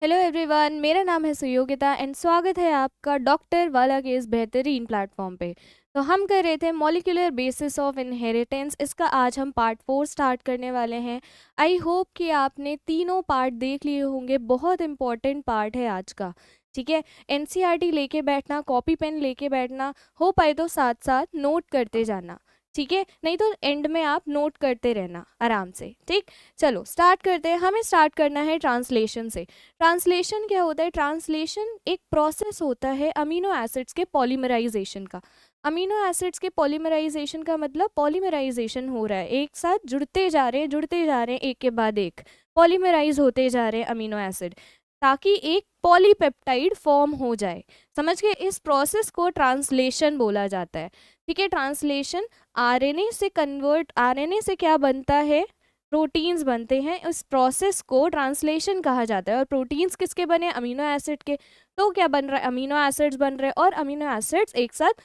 Hello everyone, मेरा नाम है सुयोगिता एंड स्वागत है आपका डॉक्टर वाला के इस बेहतरीन प्लेटफॉर्म पे। तो हम कर रहे थे मॉलिक्यूलर बेसिस ऑफ इनहेरिटेंस। इसका आज हम पार्ट 4 स्टार्ट करने वाले हैं। आई होप कि आपने तीनों पार्ट देख लिए होंगे। बहुत इंपॉर्टेंट पार्ट है आज का। ठीक है, एनसीईआरटी लेके बैठना, कॉपी पेन लेके बैठना, हो पाए तो साथ साथ नोट करते जाना। ठीक है, नहीं तो एंड में आप नोट करते रहना आराम से। ठीक, चलो स्टार्ट करते हैं। हमें स्टार्ट करना है ट्रांसलेशन से। ट्रांसलेशन क्या होता है? ट्रांसलेशन एक प्रोसेस होता है अमीनो एसिड्स के पॉलीमराइजेशन का। अमीनो एसिड्स के पॉलीमराइजेशन का मतलब पॉलीमराइजेशन हो रहा है, एक साथ जुड़ते जा रहे हैं, जुड़ते जा रहे हैं, एक के बाद एक पॉलीमराइज होते जा रहे हैं अमीनो एसिड, ताकि एक पॉलीपेप्टाइड फॉर्म हो जाए। समझ गए? इस प्रोसेस को ट्रांसलेशन बोला जाता है। ठीक है, ट्रांसलेशन आरएनए से कन्वर्ट, आरएनए से क्या बनता है? प्रोटीन्स बनते हैं। इस प्रोसेस को ट्रांसलेशन कहा जाता है। और प्रोटीन्स किसके बने? अमीनो एसिड के। तो क्या बन रहा है? अमीनो एसिड्स बन रहे हैं और अमीनो एसिड्स एक साथ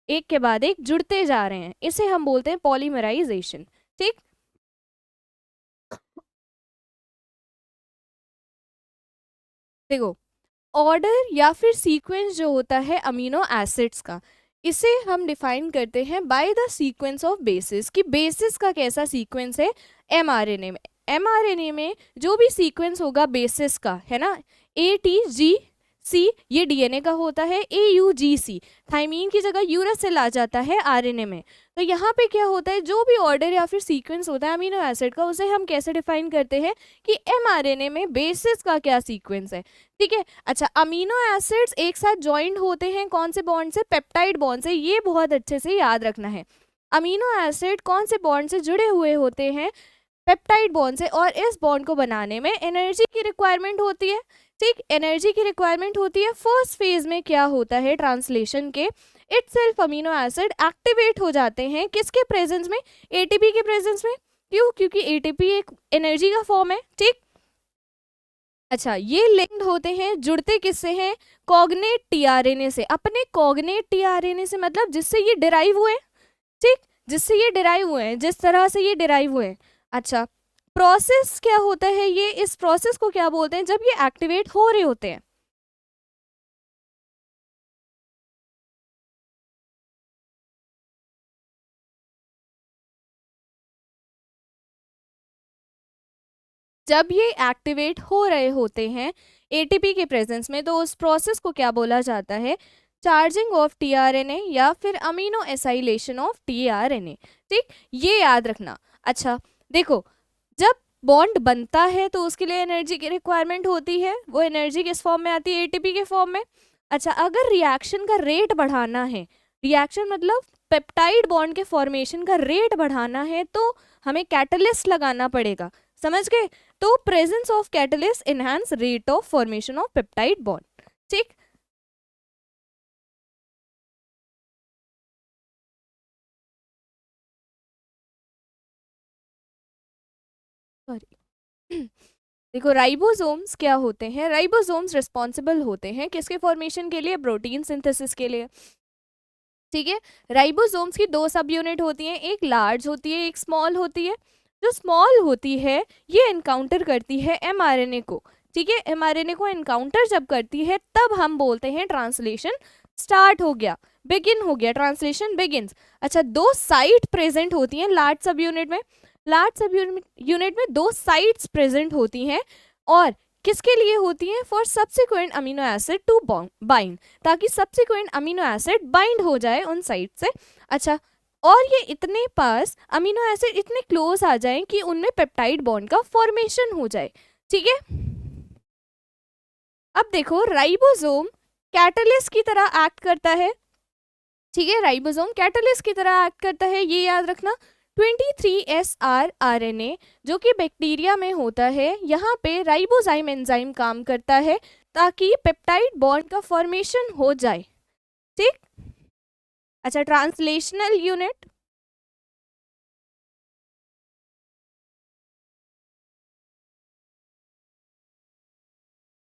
एक के बाद एक जुड़ते जा रहे हैं। इसे हम बोलते हैं पॉलीमराइजेशन। ठीक, देखो, ऑर्डर या फिर सीक्वेंस जो होता है अमीनो एसिड्स का, इसे हम डिफाइन करते हैं by the sequence of basis. कि बेसिस का कैसा सीक्वेंस है एमआरएनए में। एमआरएनए में जो भी सीक्वेंस होगा बेसिस का, है ना, ATGC ये डीएनए का होता है, AUGC थाइमीन की जगह यूरासिल आ जाता है आरएनए में। तो यहाँ पे क्या होता है? जो भी ऑर्डर या फिर सीक्वेंस होता है अमीनो एसिड का, उसे हम कैसे डिफाइन करते हैं कि एमआरएनए में बेसिस का क्या सीक्वेंस है। ठीक है, अच्छा, अमीनो एसिड्स एक साथ ज्वाइंट होते हैं कौन से बॉन्ड से? पेप्टाइड बॉन्ड से। ये बहुत अच्छे से याद रखना है। अमीनो एसिड कौन से बॉन्ड से जुड़े हुए होते हैं? पेप्टाइड बॉन्ड से। और इस बॉन्ड को बनाने में एनर्जी की रिक्वायरमेंट होती है। ठीक, एनर्जी की रिक्वायरमेंट होती है। फर्स्ट फेज में क्या होता है ट्रांसलेशन के? इटसेल्फ अमीनो एसिड एक्टिवेट हो जाते हैं किसके प्रेजेंस में? एटीपी के प्रेजेंस में। क्यों? क्योंकि एटीपी एक एनर्जी का फॉर्म है। ठीक, अच्छा, ये लिंक्ड होते हैं, जुड़ते किससे हैं? कॉग्नेट टीआरएनए से। अपने कॉग्नेट टीआरएनए से मतलब जिससे ये डिराइव हुए। ठीक, जिससे ये डिराइव हुए हैं, जिस तरह से ये डिराइव हुए हैं। अच्छा, प्रोसेस क्या होता है? ये इस प्रोसेस को क्या बोलते हैं जब ये एक्टिवेट हो रहे होते हैं? जब ये एक्टिवेट हो रहे होते हैं एटीपी के प्रेजेंस में, तो उस प्रोसेस को क्या बोला जाता है? चार्जिंग ऑफ टीआरएनए या फिर अमीनो एसाइलेशन ऑफ टीआरएनए। ठीक, ये याद रखना। अच्छा, देखो, जब बॉन्ड बनता है तो उसके लिए एनर्जी की रिक्वायरमेंट होती है। वो एनर्जी किस फॉर्म में आती है? एटीपी के फॉर्म में। अच्छा, अगर रिएक्शन का रेट बढ़ाना है, रिएक्शन मतलब पेप्टाइड बॉन्ड के फॉर्मेशन का रेट बढ़ाना है, तो हमें कैटलिस्ट लगाना पड़ेगा। समझ गए? तो presence of catalyst enhance rate of formation of peptide bond. ठीक, सॉरी। देखो, राइबोसोम्स क्या होते हैं? राइबोसोम्स रिस्पॉन्सिबल होते हैं किसके फॉर्मेशन के लिए? प्रोटीन सिंथेसिस के लिए। ठीक है, राइबोसोम्स की दो सब यूनिट होती हैं, एक लार्ज होती है, एक स्मॉल होती है। जो स्मॉल होती है ये एनकाउंटर करती है एमआरएनए को। ठीक है, एमआरएनए को एनकाउंटर जब करती है तब हम बोलते हैं ट्रांसलेशन स्टार्ट हो गया, बिगिन हो गया, ट्रांसलेशन बिगिन्स। अच्छा, दो साइट प्रेजेंट होती हैं लार्ज सब यूनिट में। लार्ज सब यूनिट में दो साइट्स प्रेजेंट होती हैं, और किसके लिए होती हैं? For subsequent amino acid to bind, ताकि सब्सिक्वेंट अमीनो एसिड बाइंड हो जाए उन साइट से। अच्छा, और ये इतने पास अमीनो एसिड इतने क्लोज आ जाएं कि उनमें पेप्टाइड बॉन्ड का फॉर्मेशन हो जाए। ठीक है, अब देखो, राइबोसोम कैटलिस्ट की तरह एक्ट करता है। ठीक है, राइबोसोम कैटलिस्ट की तरह एक्ट करता है, ये याद रखना। 23SR आरएनए जो कि बैक्टीरिया में होता है, यहाँ पे राइबोजाइम एंजाइम काम करता है ताकि पेप्टाइड बॉन्ड का फॉर्मेशन हो जाए। ठीक, अच्छा, translational unit,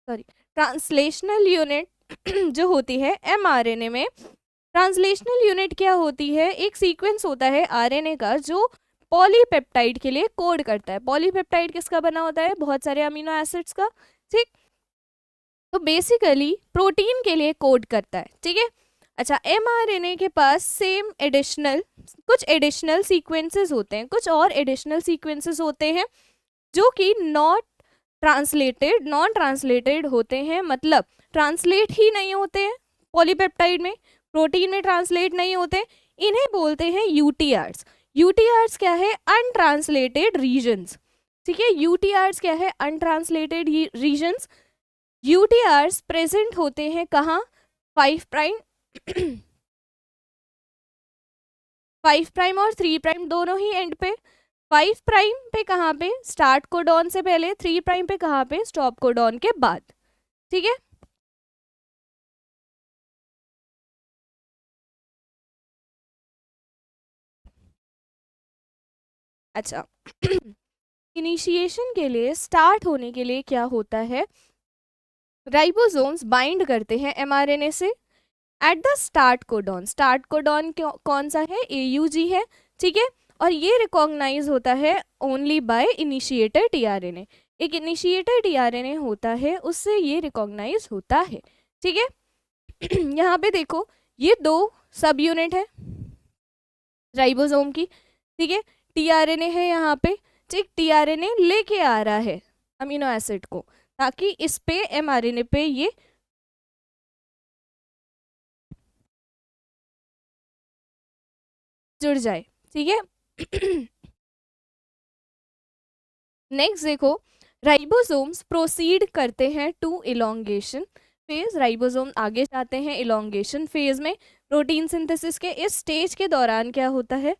sorry, translational unit जो होती है एमआरएनए में, ट्रांसलेशनल यूनिट क्या होती है? एक सीक्वेंस होता है आरएनए का जो पॉलीपेप्टाइड के लिए कोड करता है। पॉलीपेप्टाइड किसका बना होता है? बहुत सारे अमीनो एसिड्स का। ठीक, बेसिकली प्रोटीन के लिए कोड करता है, ठीक है। अच्छा, mRNA के पास सेम कुछ एडिशनल सीक्वेंसेस होते हैं, कुछ और एडिशनल सीक्वेंसेस होते हैं जो कि नॉन ट्रांसलेटेड होते हैं, मतलब ट्रांसलेट ही नहीं होते हैं पॉलीपेप्टाइड में, प्रोटीन में ट्रांसलेट नहीं होते, इन्हें बोलते हैं यूटीआर्स। यूटीआर्स क्या है? अनट्रांसलेटेड रीजन्स, ठीक है। यूटीआर्स क्या है? Untranslated regions. यूटीआर्स प्रेजेंट होते हैं कहाँ? 5' 5' और 3' दोनों ही एंड पे। 5' पे कहाँ पे? स्टार्ट कोडॉन से पहले। 3' पे कहाँ पे? स्टॉप कोडॉन के बाद, ठीक है। अच्छा इनिशिएशन के लिए, स्टार्ट होने के लिए क्या होता है? राइबोसोम्स बाइंड करते हैं mRNA से at the start codon. Start codon कौन सा है? AUG है, ठीक है। और ये रिकॉग्नाइज होता है ओनली बाय इनिशिएटर टीआरएनए। एक इनिशिएटर टीआरएनए होता है, उससे ये रिकॉग्नाइज होता है, ठीक है। यहाँ पे देखो, ये 2 सब यूनिट है राइबोसोम की, ठीक है। टीआरएनए है यहाँ पे, ठीक। टीआरएनए लेके आ रहा है अमीनो एसिड को, ताकि इस पे mRNA पे ये जुड़ जाए, ठीक है। नेक्स्ट देखो, राइबोसोम्स प्रोसीड करते हैं टू इलोंगेशन फेज। राइबोसोम आगे जाते हैं इलोंगेशन फेज में। प्रोटीन सिंथेसिस के इस स्टेज के दौरान क्या होता है?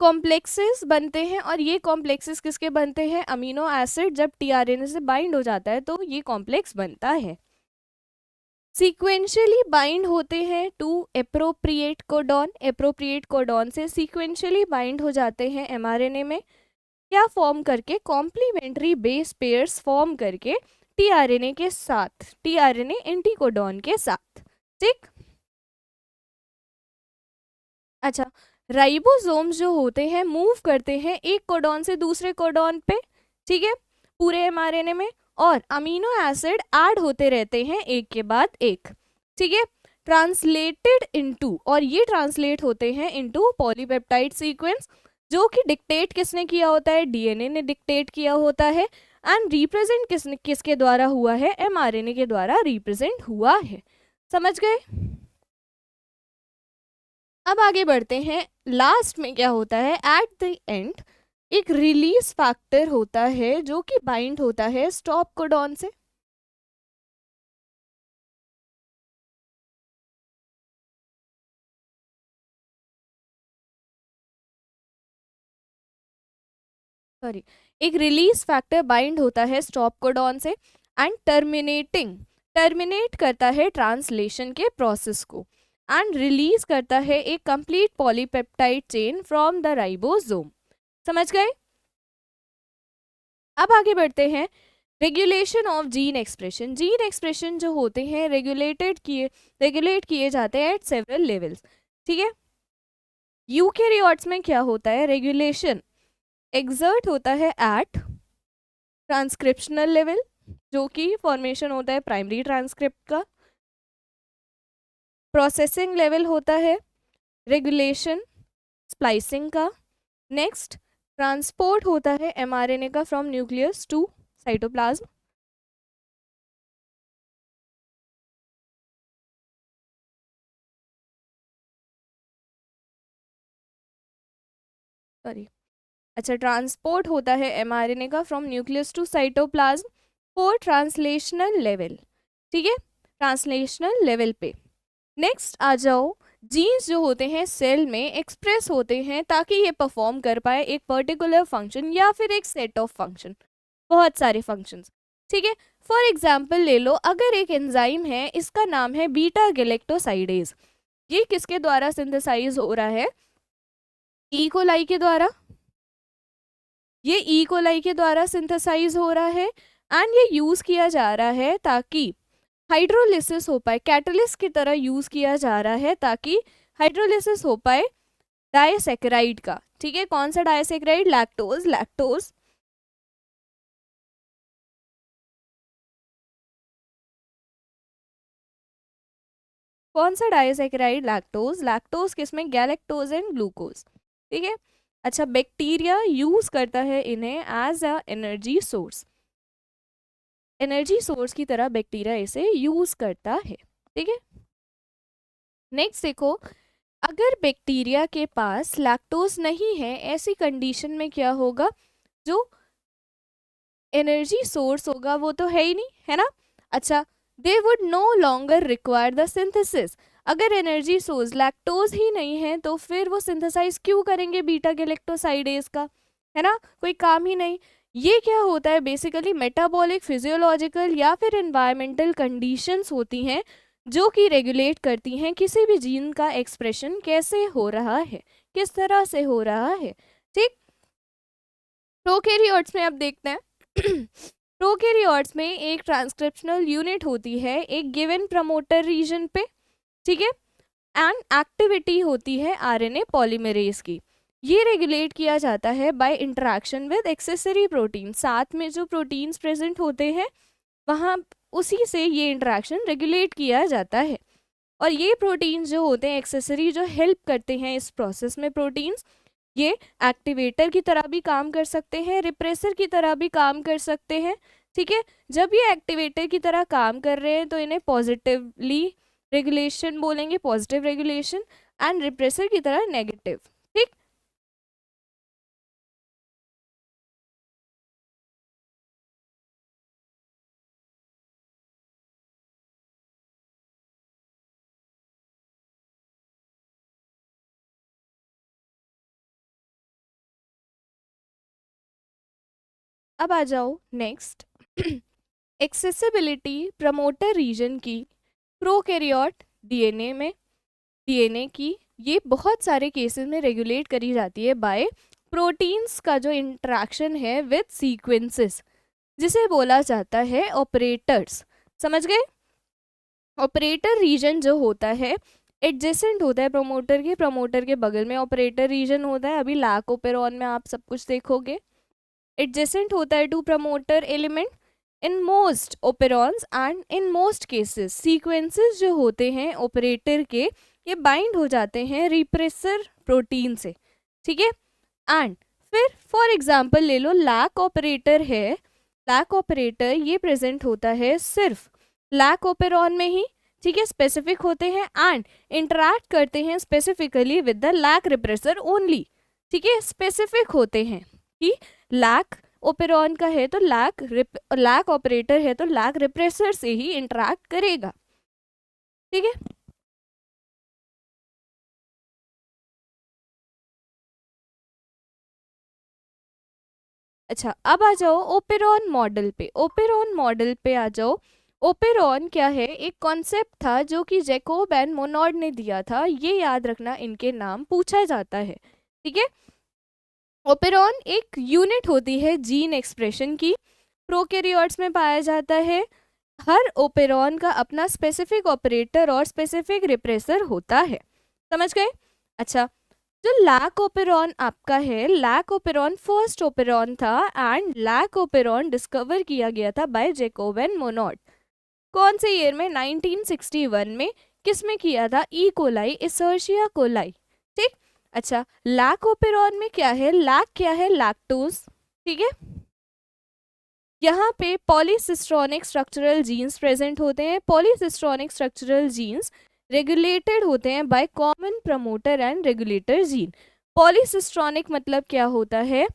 कॉम्प्लेक्सेस बनते हैं, और ये कॉम्प्लेक्सेस किसके बनते हैं? अमीनो एसिड जब टीआरएनए से बाइंड हो जाता है तो ये कॉम्प्लेक्स बनता है। सीक्वेंशियली बाइंड होते हैं to appropriate codon. Appropriate codon से सीक्वेंशियली बाइंड हो जाते हैं mRNA में, क्या फॉर्म करके? कॉम्प्लीमेंट्री बेस पेयर्स फॉर्म करके टीआरएनए के साथ, टीआरएनए एंटीकोडॉन के साथ, ठीक। अच्छा, राइबोसोम्स जो होते हैं मूव करते हैं एक कोडॉन से दूसरे कोडॉन पे, ठीक है, पूरे mRNA में, और अमीनो एसिड ऐड होते रहते हैं एक के बाद एक, ठीक है। ट्रांसलेटेड इनटू, और ये ट्रांसलेट होते हैं इनटू पॉलीपेप्टाइड सीक्वेंस, जो कि डिक्टेट किसने किया होता है? डीएनए ने डिक्टेट किया होता है। एंड रिप्रेजेंट किसके द्वारा हुआ है? mRNA के द्वारा रिप्रेजेंट हुआ है। समझ गए? अब आगे बढ़ते हैं। लास्ट में क्या होता है? एट द एंड एक रिलीज फैक्टर होता है जो कि बाइंड होता है स्टॉप कोडॉन से। सॉरी, एक रिलीज फैक्टर बाइंड होता है स्टॉप कोडॉन से एंड टर्मिनेट करता है ट्रांसलेशन के प्रोसेस को, एंड रिलीज करता है एक complete polypeptide chain from the ribosome. समझ गए? अब आगे बढ़ते हैं। Regulation of gene expression. Gene expression जो होते हैं रेगुलेट किए जाते हैं एट सेवरल लेवल्स, ठीक है। यूकेरियोट्स में क्या होता है? रेगुलेशन एग्जर्ट होता है एट ट्रांसक्रिप्शनल लेवल, जो कि फॉर्मेशन होता है प्राइमरी ट्रांसक्रिप्ट का। प्रोसेसिंग लेवल होता है रेगुलेशन स्प्लाइसिंग का। नेक्स्ट, ट्रांसपोर्ट होता है mRNA का from nucleus to cytoplasm. Sorry, अच्छा, ट्रांसपोर्ट होता है mRNA का from nucleus to cytoplasm for translational level, ठीक है, ट्रांसलेशनल लेवल पे। नेक्स्ट आ जाओ, जीन्स जो होते हैं सेल में एक्सप्रेस होते हैं ताकि ये परफॉर्म कर पाए एक पर्टिकुलर फंक्शन या फिर एक सेट ऑफ फंक्शन, बहुत सारे फंक्शंस, ठीक है। फॉर एग्जाम्पल ले लो, अगर एक एंजाइम है, इसका नाम है बीटा गैलेक्टोसाइडेज, ये किसके द्वारा सिंथेसाइज हो रहा है? ई कोलाई के द्वारा। ये ई कोलाई के द्वारा सिंथेसाइज हो रहा है, एंड ये यूज किया जा रहा है ताकि हाइड्रोलिसिस हो पाए, कैटलिस्ट की तरह यूज किया जा रहा है ताकि हाइड्रोलिसिस हो पाए डाइसैकेराइड का, ठीक है। कौन सा डाइसैकेराइड? लैक्टोज। लैक्टोज कौन सा डाइसैकेराइड? लैक्टोज। लैक्टोज किसमें? गैलेक्टोज एंड ग्लूकोज, ठीक है। अच्छा, बैक्टीरिया यूज करता है इन्हें as a energy source, energy source की तरह बैक्टीरिया इसे यूज करता है, ठीक है। नेक्स्ट देखो, अगर बैक्टीरिया के पास लैक्टोज नहीं है, ऐसी कंडीशन में क्या होगा? जो एनर्जी सोर्स होगा वो तो है ही नहीं, है ना। अच्छा, they would know longer require the synthesis. अगर एनर्जी सोर्स लैक्टोज ही नहीं है तो फिर वो सिंथेसाइज क्यों करेंगे बीटा गैलेक्टोसाइडेज का, है ना, कोई काम ही नहीं। ये क्या होता है? बेसिकली मेटाबॉलिक, फिजियोलॉजिकल या फिर एनवायरमेंटल कंडीशंस होती हैं जो कि रेगुलेट करती हैं किसी भी जीन का एक्सप्रेशन कैसे हो रहा है, किस तरह से हो रहा है, ठीक। प्रोकैरियोट्स में अब देखते हैं। प्रोकैरियोट्स में एक ट्रांसक्रिप्शनल यूनिट होती है एक गिवन प्रमोटर रीजन पे, ठीक है, एंड एक्टिविटी होती है आरएनए पॉलीमरेज की। ये रेगुलेट किया जाता है by interaction with accessory protein. साथ में जो प्रोटीन्स प्रेजेंट होते हैं वहाँ उसी से ये इंटरेक्शन रेगुलेट किया जाता है। और ये प्रोटीन्स जो होते हैं एक्सेसरी, जो हेल्प करते हैं इस प्रोसेस में, प्रोटीन्स ये एक्टिवेटर की तरह भी काम कर सकते हैं, रिप्रेसर की तरह भी काम कर सकते हैं, ठीक है। जब ये एक्टिवेटर की तरह काम कर रहे हैं तो इन्हें पॉजिटिवली रेगुलेशन बोलेंगे, पॉजिटिव रेगुलेशन, एंड रिप्रेसर की तरह नेगेटिव, ठीक। अब आ जाओ नेक्स्ट, एक्सेसिबिलिटी प्रमोटर रीजन की प्रोकैरियोट डीएनए में, डीएनए की ये बहुत सारे केसेस में रेगुलेट करी जाती है बाय प्रोटीन्स का जो इंटरेक्शन है विद सीक्वेंसेस, जिसे बोला जाता है ऑपरेटर्स। समझ गए? ऑपरेटर रीजन जो होता है एडजेसेंट होता है प्रमोटर के बगल में ऑपरेटर रीजन होता है। अभी लैक ओपेरॉन में आप सब कुछ देखोगे। एडजेसेंट होता है to promoter element in most operons and in most cases sequences जो होते हैं ऑपरेटर के, ये बाइंड हो जाते हैं रिप्रेसर प्रोटीन से, ठीक है। एंड फिर फॉर एग्जांपल ले लो, लैक ऑपरेटर है, लैक ऑपरेटर ये प्रेजेंट होता है सिर्फ लैक ओपेरॉन में ही, ठीक है, स्पेसिफिक होते हैं एंड इंटरैक्ट करते हैं specifically with the lac repressor only, ठीक है। स्पेसिफिक होते हैं कि लैक ओपेरॉन का है तो लैक ऑपरेटर है तो लैक रिप्रेसर से ही इंटरैक्ट करेगा, ठीक है। अच्छा, अब आ जाओ ओपेरॉन मॉडल पे, ओपेरॉन मॉडल पे आ जाओ। ओपेरॉन क्या है? एक कॉन्सेप्ट था जो कि जैकोब एंड मोनॉड ने दिया था, ये याद रखना, इनके नाम पूछा जाता है, ठीक है। ओपेरॉन एक यूनिट होती है जीन एक्सप्रेशन की, प्रोकैरियोट्स में पाया जाता है। हर ओपेरॉन का अपना स्पेसिफिक ऑपरेटर और स्पेसिफिक रिप्रेसर होता है, समझ गए? अच्छा, जो लैक ओपेरॉन आपका है, लैक ओपेरॉन फर्स्ट ओपेरॉन था एंड लैक ओपेरॉन डिस्कवर किया गया था बाय जैकोब एंड मोनॉड। कौन से ईयर में? 1961 में। किसमें किया था? ई कोलाई, एसर्शिया कोलाई, ठीक। अच्छा, लैक ओपेरॉन में क्या है? लैक क्या है? लैक्टोज, ठीक है। यहाँ पे पॉलीसिस्ट्रॉनिक स्ट्रक्चरल जीन्स प्रेजेंट होते हैं। पॉलीसिस्ट्रॉनिक स्ट्रक्चरल जीन्स रेगुलेटेड होते हैं by common promoter and regulator gene. Polycistronic मतलब क्या होता है?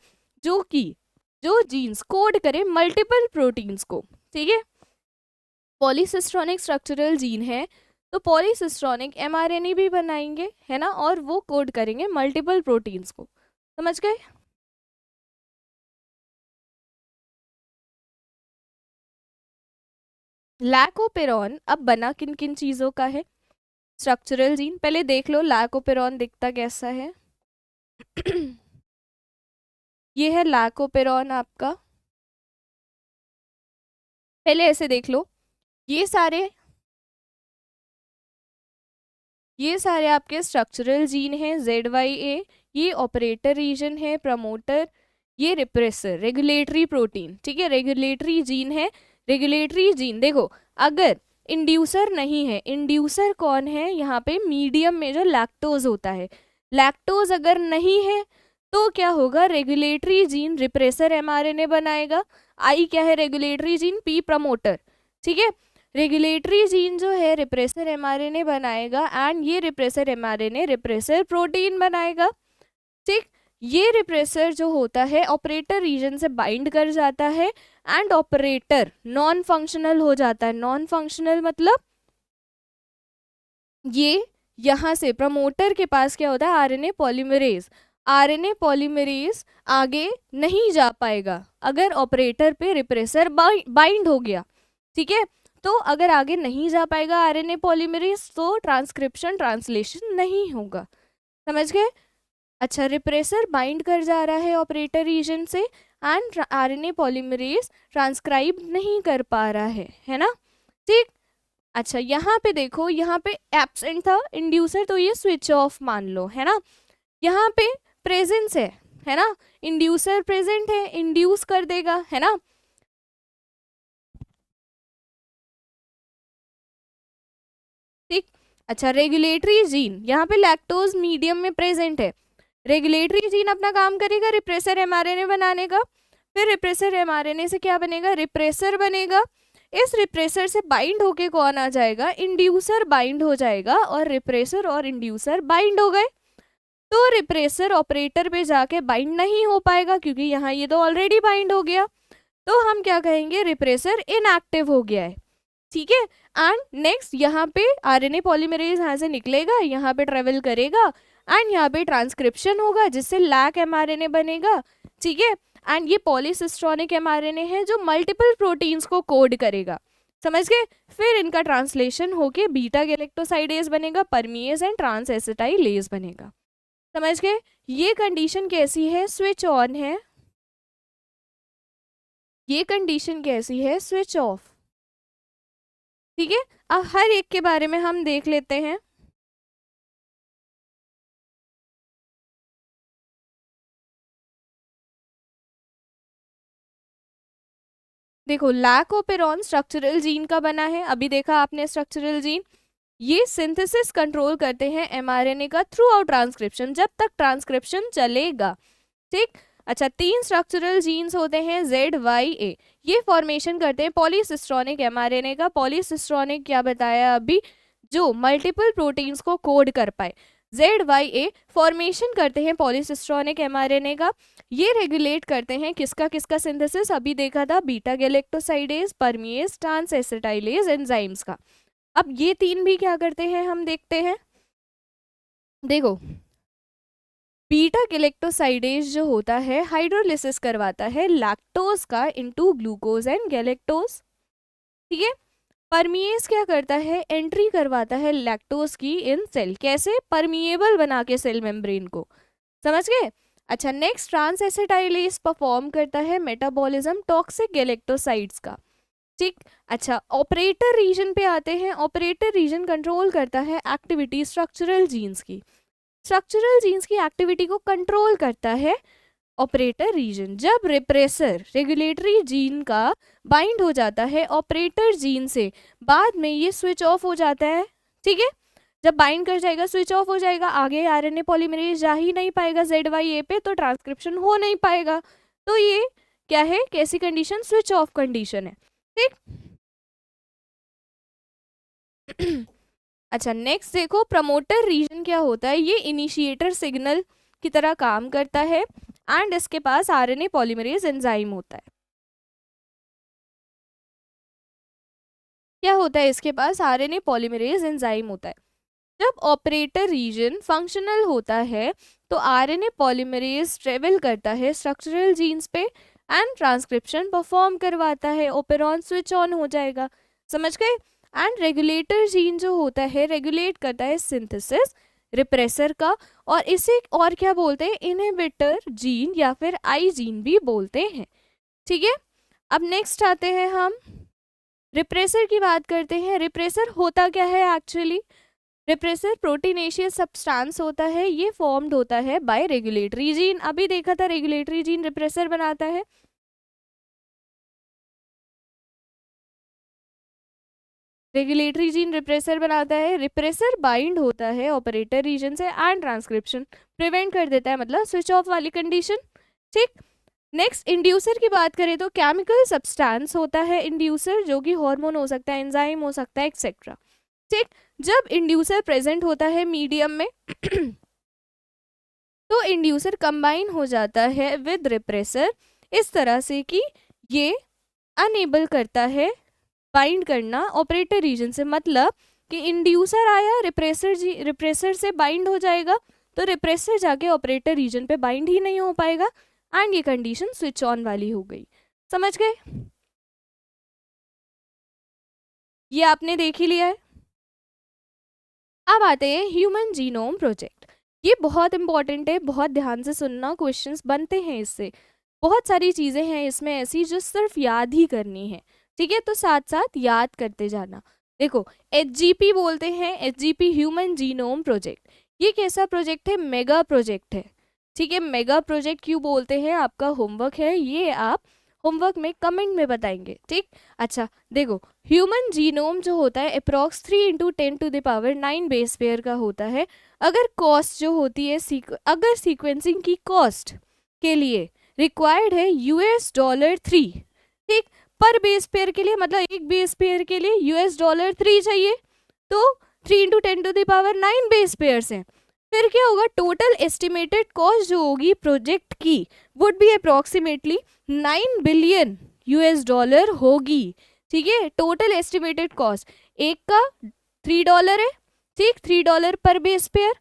जो जीन्स कोड करे मल्टीपल प्रोटीन्स को, ठीक है। पॉलीसिस्ट्रॉनिक स्ट्रक्चरल जीन है तो पॉलीसिस्ट्रॉनिक एमआरएनए भी बनाएंगे, है ना, और वो कोड करेंगे मल्टीपल प्रोटीन्स को, समझ गए? लैकोपेरॉन अब बना किन किन चीज़ों का है? Structural gene. पहले देख लो लैकोपेरॉन दिखता कैसा है। ये है लैकोपेरॉन आपका, पहले ऐसे देख लो। ये सारे आपके स्ट्रक्चरल जीन हैं, ZYA, ये ऑपरेटर रीजन है, प्रमोटर, ये रिप्रेसर, रेगुलेटरी प्रोटीन, ठीक है, रेगुलेटरी जीन है। रेगुलेटरी जीन देखो, अगर इंड्यूसर नहीं है। इंड्यूसर कौन है यहाँ पे? मीडियम में जो लैक्टोज होता है। लैक्टोज अगर नहीं है तो क्या होगा? रेगुलेटरी जीन रिप्रेसर एमआरएनए बनाएगा। आई क्या है? Regulatory gene. P promoter. ठीक है, रेगुलेटरी जीन जो है रिप्रेसर एमआरएनए बनाएगा एंड ये रिप्रेसर एमआरएनए रिप्रेसर प्रोटीन बनाएगा। ठीक, ये रिप्रेसर जो होता है ऑपरेटर रीजन से बाइंड कर जाता है एंड ऑपरेटर नॉन फंक्शनल हो जाता है। नॉन फंक्शनल मतलब ये यहाँ से प्रमोटर के पास क्या होता है? RNA polymerase. आरएनए पॉलीमरेज आगे नहीं जा पाएगा अगर ऑपरेटर पे रिप्रेसर बाइंड हो गया। ठीक है, तो अगर आगे नहीं जा पाएगा आरएनए पॉलीमरेज तो ट्रांसक्रिप्शन ट्रांसलेशन नहीं होगा। समझ गए? अच्छा, रिप्रेसर बाइंड कर जा रहा है ऑपरेटर रीजन से एंड आरएनए पॉलीमरेज ट्रांसक्राइब नहीं कर पा रहा है ना? ठीक, अच्छा यहाँ पे देखो, यहाँ पे एब्सेंट था इंड्यूसर तो ये स्विच ऑफ मान लो, है ना? यहाँ पे प्रेजेंस है ना? इंड्यूसर प्रेजेंट है, इंड्यूस कर देगा, है ना? ठीक, अच्छा रेगुलेटरी जीन, यहाँ पे लैक्टोज मीडियम में प्रेजेंट है। रेगुलेटरी जीन अपना काम करेगा रिप्रेसर एमआरएनए बनाने का। फिर रिप्रेसर एमआरएनए से क्या बनेगा? रिप्रेसर बनेगा। इस रिप्रेसर से बाइंड होके कौन आ जाएगा? इंड्यूसर बाइंड हो जाएगा और रिप्रेसर और इंड्यूसर बाइंड हो गए। तो रिप्रेसर ऑपरेटर पे जाके बाइंड नहीं हो पाएगा क्योंकि यहाँ ये तो ऑलरेडी बाइंड हो गया। तो हम क्या कहेंगे? रिप्रेसर इनएक्टिव हो गया है। ठीक है, एंड नेक्स्ट यहाँ पे आरएनए पॉलीमरेज यहाँ से निकलेगा, यहाँ पे ट्रेवल करेगा एंड यहाँ पे ट्रांसक्रिप्शन होगा जिससे लैक एमआरएनए बनेगा। ठीक है, एंड ये पॉलीसिस्ट्रॉनिक एमआरएनए है जो मल्टीपल प्रोटीन्स को कोड करेगा। समझ गए? फिर इनका ट्रांसलेशन होके बीटा गैलेक्टोसाइडेज बनेगा, परमीएज एंड ट्रांस एसिटाइलेज बनेगा। समझ गए? ये कंडीशन कैसी है? स्विच ऑन है। ये कंडीशन कैसी है? Switch off. ठीक है, अब हर एक के बारे में हम देख लेते हैं। देखो, लैक ओपेरॉन स्ट्रक्चरल जीन का बना है, अभी देखा आपने स्ट्रक्चरल जीन। ये सिंथेसिस कंट्रोल करते हैं एमआरएनए का थ्रू आउट ट्रांसक्रिप्शन, जब तक ट्रांसक्रिप्शन चलेगा। ठीक, अच्छा 3 स्ट्रक्चरल जीन्स होते हैं ZYA, ये फॉर्मेशन करते हैं पॉलीसिस्ट्रॉनिक एमआरएनए का। पॉलीसिस्ट्रॉनिक क्या बताया अभी? जो मल्टीपल प्रोटीन्स को कोड कर पाए। ZYA फॉर्मेशन करते हैं पॉलीसिस्ट्रॉनिक एमआरएनए का। ये रेगुलेट करते हैं किसका किसका सिंथेसिस? अभी देखा था beta galactosidase, permease, transacetylase enzymes का। अब ये 3 भी क्या करते हैं हम देखते हैं। देखो, बीटा गैलेक्टोसाइडेज जो होता है हाइड्रोलिसिस करवाता है लैक्टोज का इनटू ग्लूकोज एंड गैलेक्टोज। ठीक है, परमीएज क्या करता है? एंट्री करवाता है लैक्टोज की इन सेल। कैसे? परमिएबल बना के सेल मेम्ब्रेन को। समझ गए? अच्छा, नेक्स्ट ट्रांस एसिटाइलेज परफॉर्म करता है मेटाबॉलिज्म टॉक्सिक गैलेक्टोसाइड्स का। ठीक, अच्छा ऑपरेटर रीजन पे आते हैं। ऑपरेटर रीजन कंट्रोल करता है एक्टिविटी स्ट्रक्चरल जीन्स की। स्ट्रक्चरल जीन्स की एक्टिविटी को कंट्रोल करता है ऑपरेटर रीजन। जब रिप्रेसर रेगुलेटरी जीन का बाइंड हो जाता है ऑपरेटर जीन से, बाद में ये स्विच ऑफ हो जाता है। ठीक है, जब बाइंड कर जाएगा स्विच ऑफ हो जाएगा, आगे आरएनए पॉलीमरेज जा ही नहीं पाएगा ZYA पे, तो ट्रांसक्रिप्शन हो नहीं पाएगा। तो ये क्या है? कैसी कंडीशन? स्विच ऑफ कंडीशन है। ठीक अच्छा, नेक्स्ट देखो, प्रमोटर रीजन क्या होता है? ये इनिशिएटर सिग्नल की तरह काम करता है एंड इसके पास आरएनए पॉलीमरेज एंजाइम होता है। क्या होता है इसके पास? आरएनए पॉलीमरेज एंजाइम होता है। जब ऑपरेटर रीजन फंक्शनल होता है तो आरएनए पॉलीमरेज ट्रेवल करता है स्ट्रक्चरल जीन्स पे एंड ट्रांसक्रिप्शन परफॉर्म करवाता है। ओपेरॉन स्विच ऑन हो जाएगा। समझ गए? एंड रेगुलेटर जीन जो होता है रेगुलेट करता है सिंथेसिस रिप्रेसर का, और इसे और क्या बोलते हैं? इनहिबिटर जीन या फिर आई जीन भी बोलते हैं। ठीक है, अब नेक्स्ट आते हैं हम रिप्रेसर की बात करते हैं। रिप्रेसर होता क्या है एक्चुअली? रिप्रेसर प्रोटीनेशियस सब्सटेंस होता है, ये फॉर्म्ड होता है बाय रेगुलेटरी जीन। अभी देखा था रेगुलेटरी जीन रिप्रेसर बनाता है। रेगुलेटरी जीन रिप्रेसर बनाता है, रिप्रेसर बाइंड होता है ऑपरेटर रीजन से एंड ट्रांसक्रिप्शन प्रिवेंट कर देता है, मतलब स्विच ऑफ वाली कंडीशन। ठीक। नेक्स्ट इंड्यूसर की बात करें तो केमिकल सब्सटेंस होता है इंड्यूसर, जो कि हार्मोन हो सकता है, एंजाइम हो सकता है, एक्सेट्रा। ठीक। जब इंड्यूसर प्रेजेंट होता है मीडियम में तो इंड्यूसर कंबाइन हो जाता है विद रिप्रेसर इस तरह से कि ये अनेबल करता है बाइंड करना ऑपरेटर रीजन से, मतलब कि इंड्यूसर आया रिप्रेसर से बाइंड हो जाएगा, तो रिप्रेसर जाके ऑपरेटर रीजन पे बाइंड ही नहीं हो पाएगा एंड ये कंडीशन स्विच ऑन वाली हो गई। समझ गए? ये आपने देख ही लिया है। अब आते हैं ह्यूमन जीनोम प्रोजेक्ट। ये बहुत इंपॉर्टेंट है, बहुत ध्यान से सुनना, क्वेश्चंस बनते हैं इससे। बहुत सारी चीज़ें हैं इसमें ऐसी जो सिर्फ याद ही करनी है, ठीक है? तो साथ साथ याद करते जाना। देखो, HGP बोलते हैं, HGP ह्यूमन जीनोम प्रोजेक्ट। ये कैसा प्रोजेक्ट है? मेगा प्रोजेक्ट है, ठीक है? मेगा प्रोजेक्ट क्यों बोलते हैं, आपका होमवर्क है, ये आप होमवर्क में कमेंट में बताएंगे। ठीक। अच्छा देखो, ह्यूमन जीनोम जो होता है अप्रॉक्स 3 × 10⁹ बेस पेयर का होता है। अगर कॉस्ट जो होती है अगर सीक्वेंसिंग की कॉस्ट के लिए रिक्वायर्ड है $3, ठीक, पर बेस पेयर के लिए, मतलब एक बेस पेयर के लिए $3 चाहिए, तो 3 × 10⁹ बेस पेयर्स हैं। फिर क्या होगा, टोटल एस्टिमेटेड कॉस्ट जो होगी प्रोजेक्ट की वुड बी अप्रॉक्सीमेटली $9 बिलियन होगी। ठीक है, टोटल एस्टिमेटेड कॉस्ट एक का $3 है, ठीक, $3 पर बेस पेयर।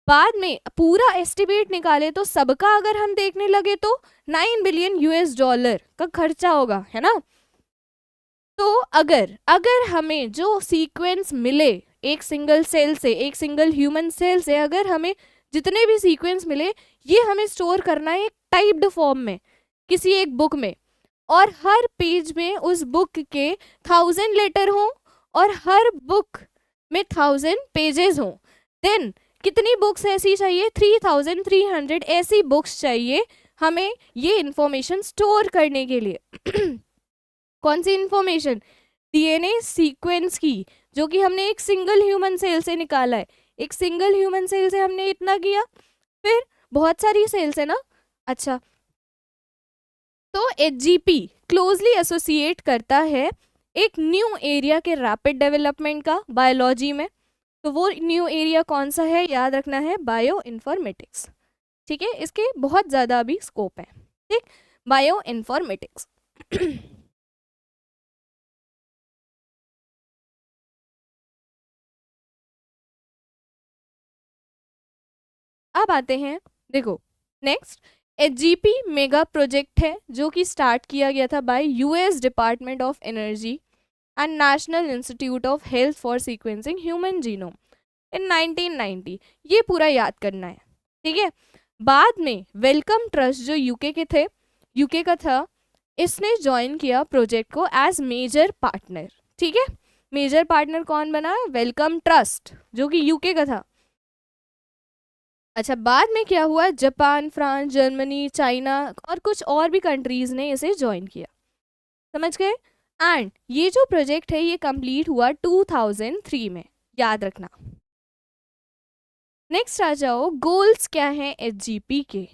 बाद में पूरा एस्टिमेट निकाले तो सबका अगर हम देखने लगे तो $9 बिलियन का खर्चा होगा, है ना? तो अगर हमें जो सीक्वेंस मिले एक सिंगल सेल से, एक सिंगल ह्यूमन सेल से, अगर हमें जितने भी सीक्वेंस मिले, ये हमें स्टोर करना है एक टाइप्ड फॉर्म में किसी एक बुक में, और हर पेज में उस बुक के 1000 लेटर हों और हर बुक में 1000 पेजेस हों। देन कितनी बुक्स ऐसी चाहिए? 3300 ऐसी बुक्स चाहिए हमें ये इंफॉर्मेशन स्टोर करने के लिए। कौन सी इंफॉर्मेशन? DNA सीक्वेंस की, जो कि हमने एक सिंगल ह्यूमन सेल से निकाला है। एक सिंगल ह्यूमन सेल से हमने इतना किया, फिर बहुत सारी सेल्स है ना। अच्छा, तो HGP क्लोजली एसोसिएट करता है एक न्यू एरिया के रैपिड डेवलपमेंट का बायोलॉजी में। तो वो न्यू एरिया कौन सा है? याद रखना है, बायो इन्फॉर्मेटिक्स। ठीक है, इसके बहुत ज़्यादा अभी स्कोप है। ठीक, बायो इन्फॉर्मेटिक्स। अब आते हैं, देखो नेक्स्ट HGP मेगा प्रोजेक्ट है जो कि स्टार्ट किया गया था by US Department of Energy and National Institute of Health for sequencing human genome in 1990। ये पूरा याद करना है, ठीक है? बाद में वेलकम ट्रस्ट जो यूके का था, इसने ज्वाइन किया प्रोजेक्ट को एज मेजर पार्टनर। ठीक है, मेजर पार्टनर कौन बना? वेलकम ट्रस्ट, जो कि यूके का था। अच्छा, बाद में क्या हुआ? जापान, फ्रांस, जर्मनी, चाइना और कुछ और भी कंट्रीज ने इसे ज्वाइन किया। समझ गए? एंड ये जो प्रोजेक्ट है ये कंप्लीट हुआ 2003 में, याद रखना। नेक्स्ट आ जाओ, गोल्स क्या हैं HGP के?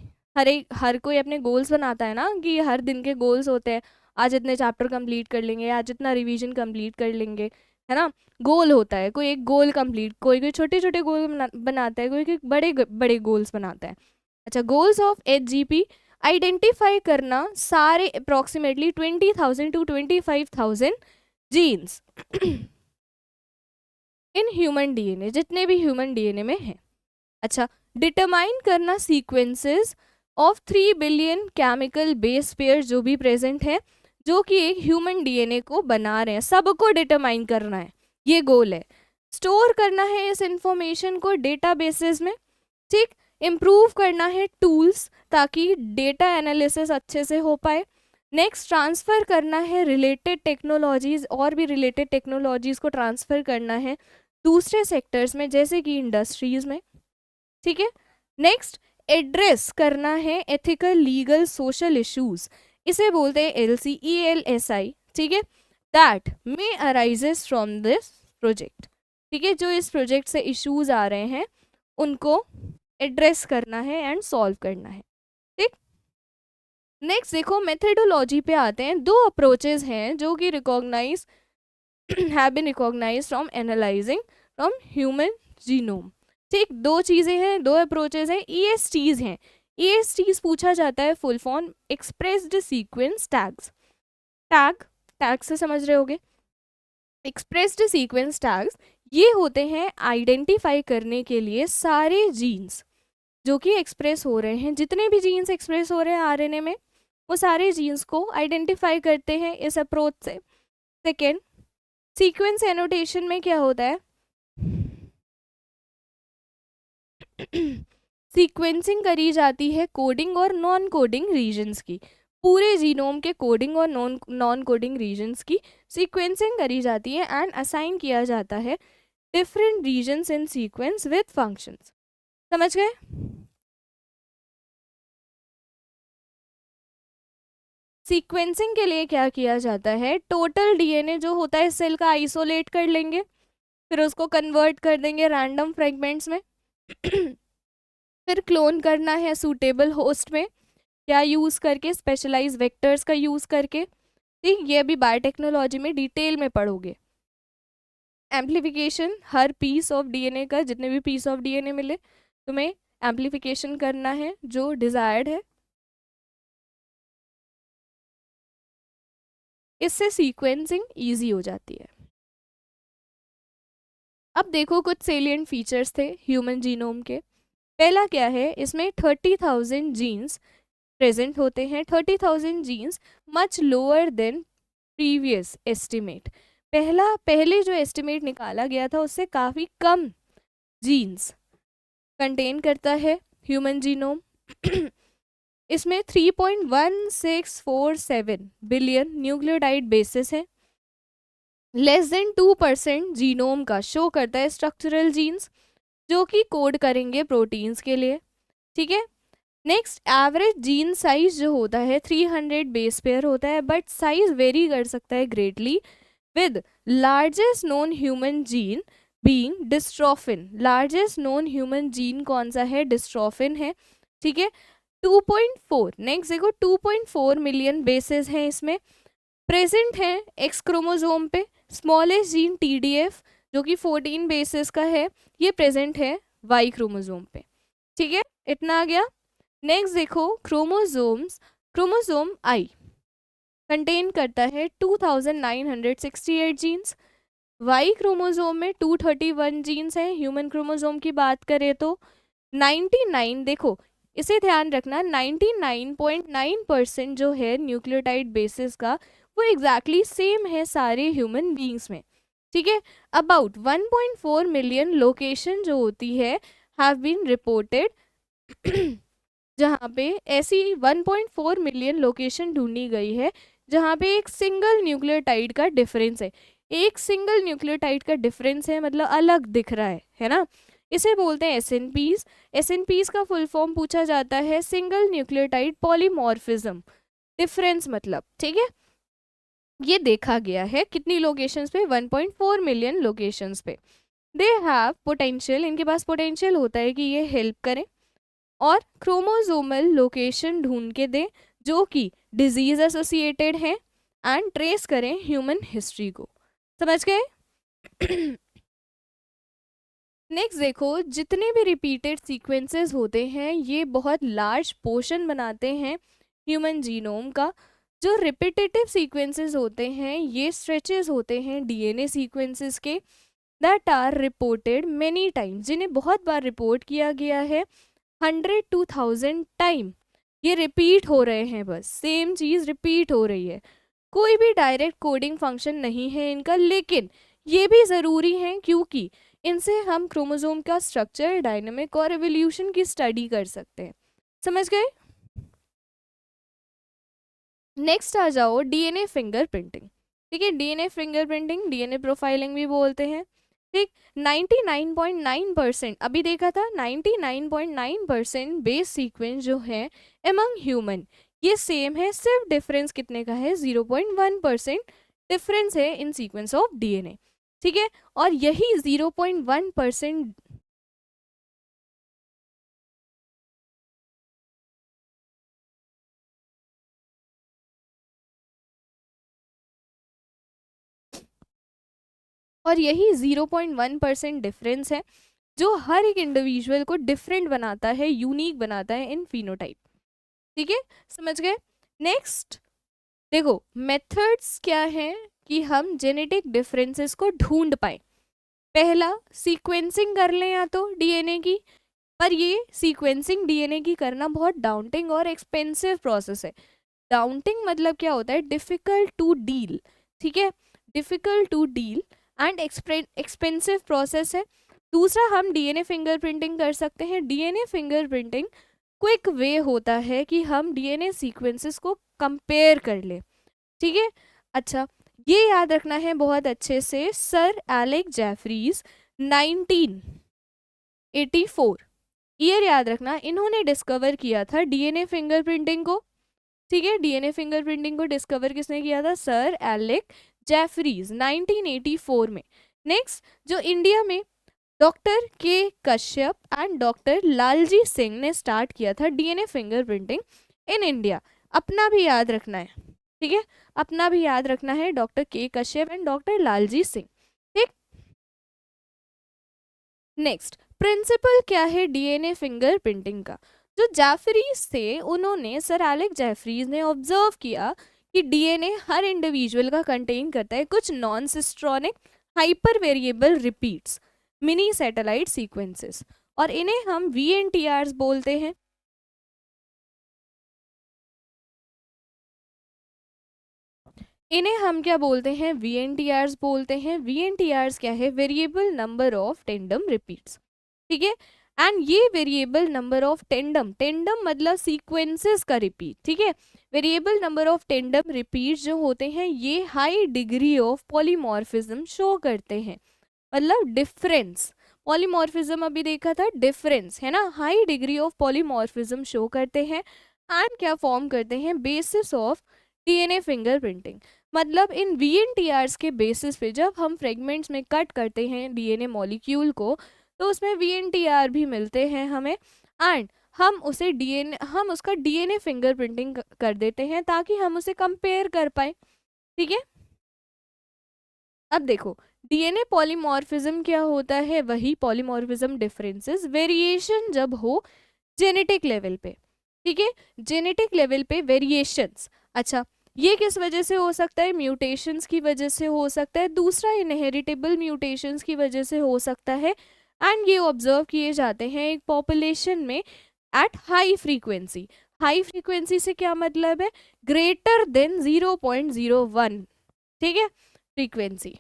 हर कोई अपने गोल्स बनाता है ना, कि हर दिन के गोल्स होते हैं, आज इतने चैप्टर कंप्लीट कर लेंगे, आज इतना रिवीजन कंप्लीट कर लेंगे, है ना? गोल होता है, कोई एक गोल कंप्लीट, कोई छोटे छोटे गोल बनाता है, कोई बड़े बड़े गोल्स बनाता है। अच्छा, गोल्स ऑफ HGP आइडेंटिफाई करना सारे approximately 20,000 to 25,000 genes in human DNA, जितने भी ह्यूमन DNA में हैं। अच्छा, डिटरमाइन करना sequences of 3 billion chemical base pair जो भी प्रेजेंट है, जो कि एक ह्यूमन DNA को बना रहे हैं, सबको डिटरमाइन करना है, ये गोल है। स्टोर करना है इस इंफॉर्मेशन को डेटाबेसेस में। ठीक, इम्प्रूव करना है टूल्स ताकि डेटा एनालिसिस अच्छे से हो पाए। नेक्स्ट, ट्रांसफ़र करना है रिलेटेड टेक्नोलॉजीज़, और भी रिलेटेड टेक्नोलॉजीज़ को ट्रांसफ़र करना है दूसरे सेक्टर्स में, जैसे कि इंडस्ट्रीज़ में। ठीक है, नेक्स्ट, एड्रेस करना है एथिकल, लीगल, सोशल इश्यूज, इसे बोलते हैं LCELSI। ठीक है, that may arises from this project, ठीक है, जो इस प्रोजेक्ट से इश्यूज आ रहे हैं उनको एड्रेस करना है एंड सॉल्व करना है, ठीक। नेक्स्ट देखो मेथडोलॉजी पे आते हैं। दो अप्रोचेज हैं जो कि recognise have been recognized from analyzing from human genome, ठीक। दो चीज़ें हैं, दो अप्रोचेज हैं, ESTs हैं। ESTs पूछा जाता है full form expressed sequence tags. Tag से समझ रहे होगे, एक्सप्रेस्ड सीक्वेंस टैग्स ये होते हैं आइडेंटिफाई करने के लिए सारे जीन्स जो कि एक्सप्रेस हो रहे हैं, जितने भी जीन्स एक्सप्रेस हो रहे हैं आरएनए में वो सारे जीन्स को आइडेंटिफाई करते हैं इस अप्रोच से। सेकेंड, सीक्वेंस एनोटेशन में क्या होता है, सीक्वेंसिंग करी जाती है कोडिंग और नॉन कोडिंग रीजन्स की। पूरे जीनोम के कोडिंग और नॉन कोडिंग रीजन्स की सीक्वेंसिंग करी जाती है एंड असाइन किया जाता है different regions in sequence with functions. समझ गए? सीक्वेंसिंग के लिए क्या किया जाता है, टोटल डीएनए जो होता है सेल का आइसोलेट कर लेंगे, फिर उसको कन्वर्ट कर देंगे रैंडम फ्रेगमेंट्स में फिर क्लोन करना है सूटेबल होस्ट में, क्या यूज़ करके, स्पेशलाइज वेक्टर्स का यूज़ करके, ठीक। ये भी बायोटेक्नोलॉजी में डिटेल में पढ़ोगे। एम्प्लीफिकेशन, हर पीस ऑफ डीएनए का, जितने भी पीस ऑफ डीएनए मिले तुम्हें एम्प्लीफिकेशन करना है जो डिजायर्ड है, इससे सीक्वेंसिंग ईजी हो जाती है। अब देखो कुछ सेलिएंट फीचर्स थे ह्यूमन जीनोम के। पहला क्या है, इसमें 30,000 जीन्स प्रेजेंट होते हैं। 30,000 genes much lower than previous estimate. पहले जो एस्टिमेट निकाला गया था उससे काफ़ी कम जीन्स कंटेन करता है ह्यूमन जीनोम। इसमें 3.1647 बिलियन न्यूक्लियोटाइड बेसिस है। लेस देन 2% जीनोम का शो करता है स्ट्रक्चरल जीन्स जो कि कोड करेंगे प्रोटीन्स के लिए, ठीक है। नेक्स्ट, एवरेज जीन साइज जो होता है 300 बेस पेयर होता है, बट साइज वेरी कर सकता है greatly with largest known human gene being dystrophin. Largest known human gene कौन सा है, डिस्ट्रोफिन है, ठीक है। 2.4, नेक्स्ट देखो 2.4 मिलियन बेसेस हैं इसमें, प्रेजेंट हैं एक्स क्रोमोजोम पे। स्मॉलेस्ट जीन TDF जो कि 14 बेसेस का है, ये प्रेजेंट है वाई क्रोमोजोम पे, ठीक है। इतना आ गया। नेक्स्ट देखो क्रोमोजोम आई कंटेन करता है 2968 जीन्स। वाई क्रोमोजोम में 231 जीन्स हैं। ह्यूमन क्रोमोजोम की बात करें तो 99, देखो इसे ध्यान रखना, 99.9% जो है न्यूक्लियोटाइड बेसिस का वो एग्जैक्टली सेम है सारे ह्यूमन बीइंग्स में, ठीक है। अबाउट 1.4 मिलियन लोकेशन जो होती है हैव बीन रिपोर्टेड जहाँ पे ऐसी 1.4 मिलियन लोकेशन ढूंढी गई है जहाँ पे एक सिंगल न्यूक्लियोटाइड का डिफरेंस है। एक सिंगल न्यूक्लियोटाइड का डिफरेंस है मतलब अलग दिख रहा है ना, इसे बोलते हैं SNPs। SNPs का फुल फॉर्म पूछा जाता है सिंगल न्यूक्लियोटाइड पॉलीमॉर्फिज्म डिफरेंस मतलब, ठीक है। ये देखा गया है कितनी लोकेशंस पे, 1.4 मिलियन लोकेशंस पे। दे हैव पोटेंशियल, इनके पास पोटेंशियल होता है कि ये हेल्प करें और क्रोमोजोमल लोकेशन ढूंढ के दें जो कि डिजीज एसोसिएटेड हैं एंड ट्रेस करें ह्यूमन हिस्ट्री को। समझ गए? नेक्स्ट देखो, जितने भी रिपीटेड सीक्वेंसेस होते हैं ये बहुत लार्ज पोर्शन बनाते हैं ह्यूमन जीनोम का। जो रिपीटेटिव सीक्वेंसेस होते हैं ये स्ट्रेचेस होते हैं डीएनए सीक्वेंसेस के that are reported many times, जिन्हें बहुत बार रिपोर्ट किया गया है, 100 to 1000 टाइम ये रिपीट हो रहे हैं, बस सेम चीज़ रिपीट हो रही है। कोई भी डायरेक्ट कोडिंग फंक्शन नहीं है इनका, लेकिन ये भी ज़रूरी है क्योंकि इनसे हम क्रोमोसोम का स्ट्रक्चर, डायनामिक और एवोल्यूशन की स्टडी कर सकते हैं। समझ गए? नेक्स्ट आ जाओ डीएनए फिंगरप्रिंटिंग, ठीक है। डीएनए फिंगरप्रिंटिंग डीएनए प्रोफाइलिंग भी बोलते हैं, ठीक। 99.9% अभी देखा था, 99.9% बेस सीक्वेंस जो है एमंग ह्यूमन ये सेम है, सिर्फ डिफरेंस कितने का है, 0.1% डिफरेंस है इन सीक्वेंस ऑफ डीएनए। ठीक है, और यही 0.1%। और यही 0.1% डिफरेंस है जो हर एक इंडिविजुअल को डिफरेंट बनाता है, यूनिक बनाता है इन फिनोटाइप। ठीक है, समझ गए। नेक्स्ट देखो, मेथड्स क्या हैं कि हम जेनेटिक डिफरेंसेस को ढूंढ पाए। पहला, सीक्वेंसिंग कर लें या तो डीएनए की, पर ये सीक्वेंसिंग डीएनए की करना बहुत डाउंटिंग और एक्सपेंसिव प्रोसेस है। डाउंटिंग मतलब क्या होता है, डिफिकल्ट टू डील। ठीक है, difficult to deal and expensive process है। दूसरा, हम डीएनए फिंगरप्रिंटिंग कर सकते हैं। डीएनए फिंगरप्रिंटिंग क्विक वे होता है कि हम डीएनए सीक्वेंसेस को कंपेयर कर ले। ठीक है, अच्छा, ये याद रखना है बहुत अच्छे से, सर एलेक जेफरीज 1984, ईयर याद रखना, इन्होंने डिस्कवर किया था डीएनए फिंगरप्रिंटिंग को। ठीक है, डीएनए फिंगरप्रिंटिंग को डिस्कवर किसने किया था, सर एलेक जेफरीज 1984 में। नेक्स्ट, जो इंडिया में डॉक्टर के कश्यप एंड डॉक्टर लालजी सिंह ने स्टार्ट किया था डीएनए फिंगरप्रिंटिंग इन इंडिया। अपना भी याद रखना है, ठीक है, अपना भी याद रखना है, डॉक्टर के कश्यप एंड डॉक्टर लालजी सिंह। ठीक, नेक्स्ट, प्रिंसिपल क्या है डीएनए फिंगरप्रिंटिंग का। जो जेफरीज थे, उन्होंने, सर एलेक जेफरीज ने ऑब्जर्व किया कि डीएनए हर इंडिविजुअल का कंटेन करता है कुछ non cistronic hyper variable repeats, mini satellite sequences, और इन्हें हम वीएनटीआरस बोलते हैं। इन्हें हम क्या बोलते हैं, वीएनटीआरस बोलते हैं। वीएनटीआरस क्या है, variable number of tandem repeats. ठीक है, एंड ये variable number of tandem, tandem मतलब सीक्वेंसेस का रिपीट। ठीक है, variable number of tandem repeat जो होते हैं, ये high degree of polymorphism show करते हैं, मतलब डिफरेंस। पॉलीमॉर्फिज्म अभी देखा था, डिफरेंस है ना, high degree of polymorphism show करते हैं एंड क्या फॉर्म करते हैं, बेसिस ऑफ डीएनए फिंगरप्रिंटिंग। मतलब इन वीएनटीआरस के बेसिस पे जब हम फ्रेगमेंट्स में कट करते हैं डीएनए मॉलिक्यूल को, तो उसमें वीएनटीआर भी मिलते हैं हमें, एंड हम उसका डीएनए फिंगरप्रिंटिंग कर देते हैं ताकि हम उसे कंपेयर कर पाए। ठीक है, अब देखो, डीएनए पॉलीमॉर्फिज्म क्या होता है, वही पॉलीमॉर्फिज्म डिफरेंसेस, वेरिएशन जब हो जेनेटिक लेवल पे। ठीक है, जेनेटिक लेवल पे वेरिएशंस। अच्छा, ये किस वजह से हो सकता है, म्यूटेशंस की वजह से हो सकता है। दूसरा, इनहेरिटेबल म्यूटेशंस की वजह से हो सकता है, एंड ये ऑब्जर्व किए जाते हैं एक पॉपुलेशन में at high frequency. High frequency से क्या मतलब है, ग्रेटर देन 0.01। ठीक है, फ्रीक्वेंसी।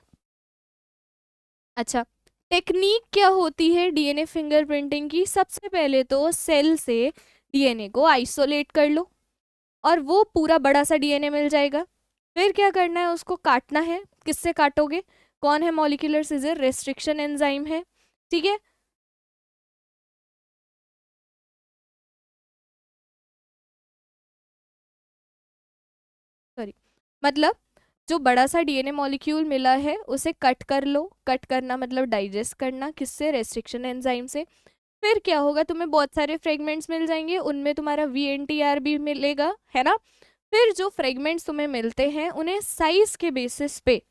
अच्छा, टेक्निक क्या होती है डीएनए फिंगरप्रिंटिंग की, सबसे पहले तो सेल से डीएनए को आइसोलेट कर लो और वो पूरा बड़ा सा डीएनए मिल जाएगा। फिर क्या करना है, उसको काटना है। किससे काटोगे, कौन है मॉलिक्यूलर सीजर, रेस्ट्रिक्शन एंजाइम है। ठीक है, सॉरी, मतलब जो बड़ा सा डीएनए मॉलिक्यूल मिला है उसे कट कर लो। कट करना मतलब डाइजेस्ट करना, किससे, रेस्ट्रिक्शन एंजाइम से। फिर क्या होगा, तुम्हें बहुत सारे फ्रेगमेंट्स मिल जाएंगे, उनमें तुम्हारा वीएनटीआर भी मिलेगा, है ना। फिर जो फ्रेगमेंट्स तुम्हें मिलते हैं उन्हें साइज के बेसिस पे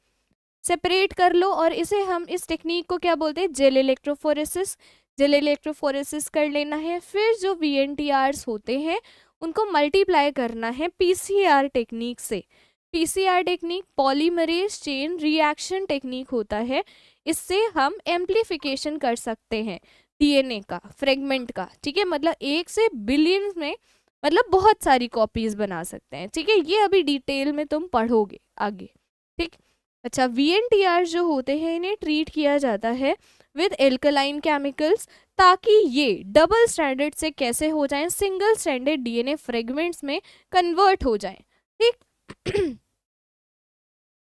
सेपरेट कर लो, और इसे हम, इस टेक्निक को क्या बोलते हैं, जेल इलेक्ट्रोफोरेसिस। जेल इलेक्ट्रोफोरेसिस कर लेना है। फिर जो वीएनटीआरस होते हैं उनको मल्टीप्लाई करना है पीसीआर टेक्निक से। PCR technique polymerase chain reaction technique होता है। इससे हम एम्प्लीफिकेशन कर सकते हैं डीएनए का, फ्रेगमेंट का। ठीक है, मतलब 1 से बिलियन में, मतलब बहुत सारी कॉपीज बना सकते हैं। ठीक है, ये अभी डिटेल में तुम पढ़ोगे आगे। ठीक, अच्छा, वीएनटीआर जो होते हैं इन्हें ट्रीट किया जाता है विद एल्कलाइन केमिकल्स, ताकि ये डबल स्टैंडर्ड से कैसे हो जाएं, सिंगल स्टैंडर्ड डीएनए फ्रेगमेंट्स में कन्वर्ट हो जाएं। ठीक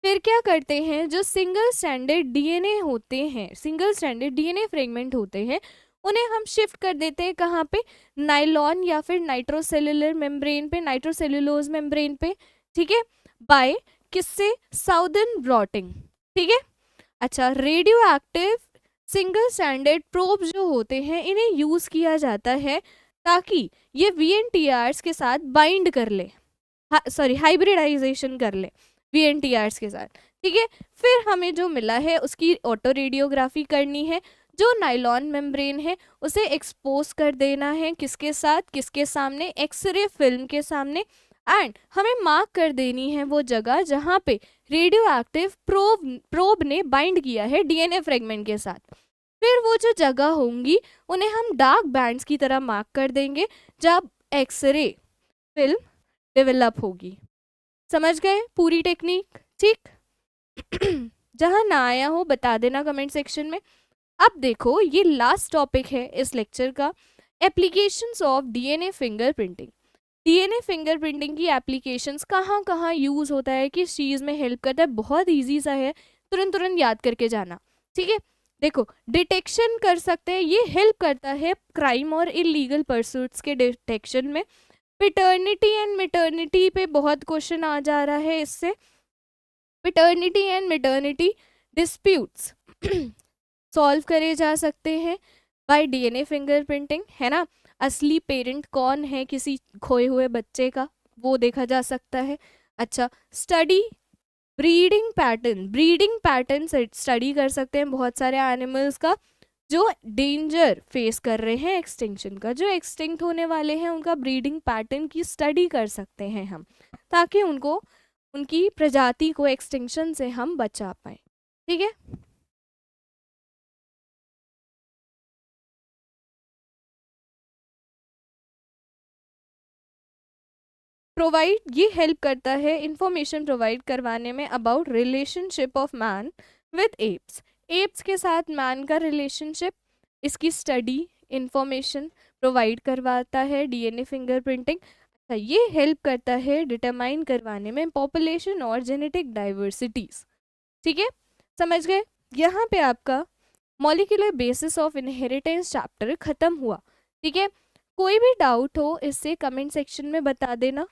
फिर क्या करते हैं, जो सिंगल स्टैंडर्ड डीएनए होते हैं, सिंगल स्टैंडर्ड डीएनए फ्रेगमेंट होते हैं, उन्हें हम शिफ्ट कर देते हैं कहाँ पे, नाइलॉन या फिर नाइट्रोसेलुलर मेम्ब्रेन पे, नाइट्रोसेलुलोज मेम्ब्रेन पे। ठीक है, बाय किससे, साउदर्न ब्लॉटिंग। ठीक है, अच्छा, radio active single standard probe जो होते हैं इन्हें यूज़ किया जाता है ताकि ये VNTRs के साथ बाइंड कर ले, सॉरी हाइब्रिडाइजेशन कर ले VNTRs के साथ, ठीक है। फिर हमें जो मिला है उसकी ऑटो रेडियोग्राफी करनी है। जो नाइलॉन मेम्ब्रेन है उसे एक्सपोज कर देना है, किसके साथ, किसके सामने, एक्सरे फिल्म के सामने। एंड हमें मार्क कर देनी है वो जगह जहाँ पे रेडियो एक्टिव प्रोब ने बाइंड किया है DNA फ्रेगमेंट के साथ। फिर वो जो जगह होंगी उन्हें हम डार्क बैंड्स की तरह मार्क कर देंगे जब एक्सरे फिल्म डेवलप होगी। समझ गए पूरी टेक्निक, ठीक। जहाँ ना आया हो बता देना कमेंट सेक्शन में। अब देखो ये लास्ट टॉपिक है इस लेक्चर का, applications of DNA fingerprinting. DNA fingerprinting की एप्लीकेशंस कहाँ कहाँ यूज़ होता है, किस चीज़ में हेल्प करता है, बहुत ईजी सा है, तुरंत तुरंत याद करके जाना, ठीक है। देखो डिटेक्शन कर सकते हैं, ये हेल्प करता है क्राइम और इलीगल परसूट्स के डिटेक्शन में। पिटर्निटी एंड मैटरनिटी पे बहुत क्वेश्चन आ जा रहा है इससे। पिटर्निटी एंड मैटरनिटी डिस्प्यूट्स सॉल्व करे जा सकते हैं बाय DNA फिंगरप्रिंटिंग, है ना। असली पेरेंट कौन है किसी खोए हुए बच्चे का, वो देखा जा सकता है। अच्छा, स्टडी ब्रीडिंग पैटर्न स्टडी कर सकते हैं बहुत सारे एनिमल्स का जो डेंजर फेस कर रहे हैं एक्सटिंक्शन का, जो एक्सटिंक्ट होने वाले हैं उनका ब्रीडिंग पैटर्न की स्टडी कर सकते हैं हम, ताकि उनको उनकी प्रजाति को एक्सटिंक्शन से हम बचा पाए, ठीक है। प्रोवाइड ये हेल्प करता है इंफॉर्मेशन प्रोवाइड करवाने में about relationship of man with apps, apps के साथ मैन का रिलेशनशिप, इसकी स्टडी इंफॉर्मेशन प्रोवाइड करवाता है DNA फिंगरप्रिंटिंग। अच्छा, ये हेल्प करता है डिटरमाइन करवाने में पॉपुलेशन और जेनेटिक डाइवर्सिटीज, ठीक है। समझ गए, यहाँ पे आपका molecular basis of inheritance chapter खत्म हुआ, ठीक है। कोई भी डाउट हो इससे कमेंट सेक्शन में बता देना।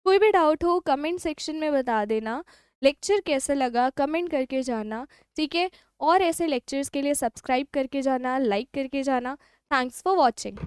कोई भी डाउट हो कमेंट सेक्शन में बता देना। लेक्चर कैसा लगा कमेंट करके जाना, ठीक है। और ऐसे लेक्चर्स के लिए सब्सक्राइब करके जाना, लाइक करके जाना। Thanks for watching.